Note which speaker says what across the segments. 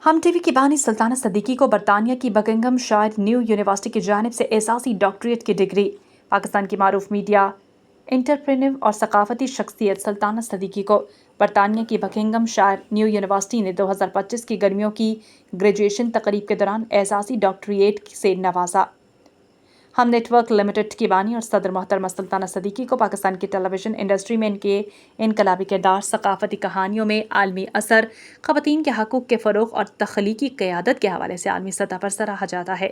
Speaker 1: ہم T V کی بانی سلطانہ صدیقی کو برطانیہ کی بکنگھم شائر نیو یونیورسٹی کی جانب سے اعزازی ڈاکٹریٹ کی ڈگری۔ پاکستان کی معروف میڈیا انٹرپرینیو اور ثقافتی شخصیت سلطانہ صدیقی کو برطانیہ کی بکنگھم شائر نیو یونیورسٹی نے 2025 کی گرمیوں کی گریجویشن تقریب کے دوران اعزازی ڈاکٹریٹ سے نوازا۔ ہم نیٹ ورک لمیٹڈ کی بانی اور صدر محترمہ سلطانہ صدیقی کو پاکستان کی ٹیلی ویژن انڈسٹری میں ان کے انقلابی کردار، ثقافتی کہانیوں میں عالمی اثر، خواتین کے حقوق کے فروغ اور تخلیقی قیادت کے حوالے سے عالمی سطح پر سراہا جاتا ہے۔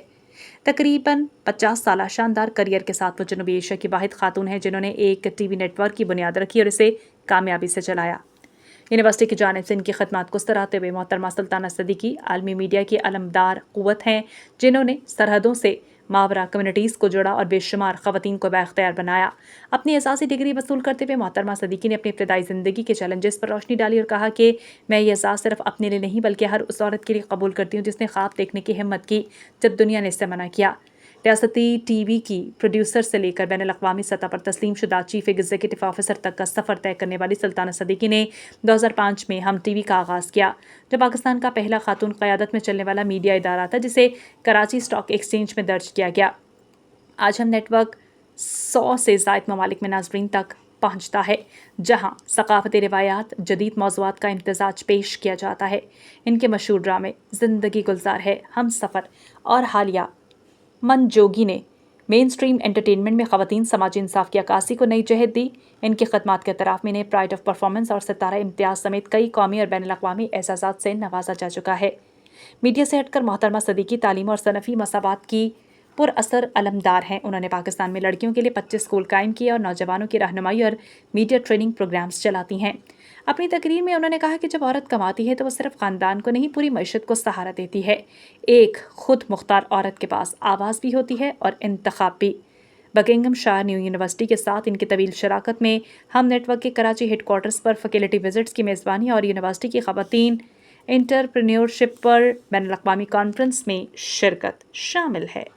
Speaker 1: تقریباً 50 سالہ شاندار کریئر کے ساتھ وہ جنوبی ایشیا کی واحد خاتون ہیں جنہوں نے ایک ٹی وی نیٹ ورک کی بنیاد رکھی اور اسے کامیابی سے چلایا۔ یونیورسٹی کی جانب سے ان کی خدمات کو سراہتے ہوئے محترمہ سلطانہ صدیقی عالمی میڈیا کی علمدار قوت ہیں جنہوں نے سرحدوں سے ماورا کمیونٹیز کو جوڑا اور بے شمار خواتین کو بااختیار بنایا۔ اپنی اعزازی ڈگری وصول کرتے ہوئے محترمہ صدیقی نے اپنی ابتدائی زندگی کے چیلنجز پر روشنی ڈالی اور کہا کہ میں یہ اعزاز صرف اپنے لیے نہیں بلکہ ہر اس عورت کے لیے قبول کرتی ہوں جس نے خواب دیکھنے کی ہمت کی جب دنیا نے اس سے منع کیا۔ ریاستی ٹی وی کی پروڈیوسر سے لے کر بین الاقوامی سطح پر تسلیم شدہ چیف ایگزیکٹو آفیسر تک کا سفر طے کرنے والی سلطانہ صدیقی نے 2005 میں ہم ٹی وی کا آغاز کیا، جو پاکستان کا پہلا خاتون قیادت میں چلنے والا میڈیا ادارہ تھا جسے کراچی اسٹاک ایکسچینج میں درج کیا گیا۔ آج ہم نیٹ ورک 100 سے زائد ممالک میں ناظرین تک پہنچتا ہے، جہاں ثقافتی روایات، جدید موضوعات کا امتزاج پیش کیا جاتا ہے۔ ان کے مشہور ڈرامے زندگی گلزار ہے، ہم سفر اور حالیہ من جوگی نے مین سٹریم انٹرٹینمنٹ میں خواتین سماجی انصاف کی عکاسی کو نئی جہت دی۔ ان کی خدمات کے اعتراف میں انہیں پرائڈ آف پرفارمنس اور ستارہ امتیاز سمیت کئی قومی اور بین الاقوامی اعزازات سے نوازا جا چکا ہے۔ میڈیا سے ہٹ کر محترمہ صدیقی تعلیم اور صنفی مساوات کی پر اثر علمدار ہیں۔ انہوں نے پاکستان میں لڑکیوں کے لیے 25 اسکول قائم کیے اور نوجوانوں کی رہنمائی اور میڈیا ٹریننگ پروگرامز چلاتی ہیں۔ اپنی تقریر میں انہوں نے کہا کہ جب عورت کماتی ہے تو وہ صرف خاندان کو نہیں پوری معیشت کو سہارا دیتی ہے۔ ایک خود مختار عورت کے پاس آواز بھی ہوتی ہے اور انتخاب بھی۔ بکنگھم شائر نیو یونیورسٹی کے ساتھ ان کی طویل شراکت میں ہم نیٹ ورک کے کراچی ہیڈ کوارٹرز پر فیکلٹی وزٹس کی میزبانی اور یونیورسٹی کی خواتین انٹرپرینیورشپ پر بین الاقوامی کانفرنس میں شرکت شامل ہے۔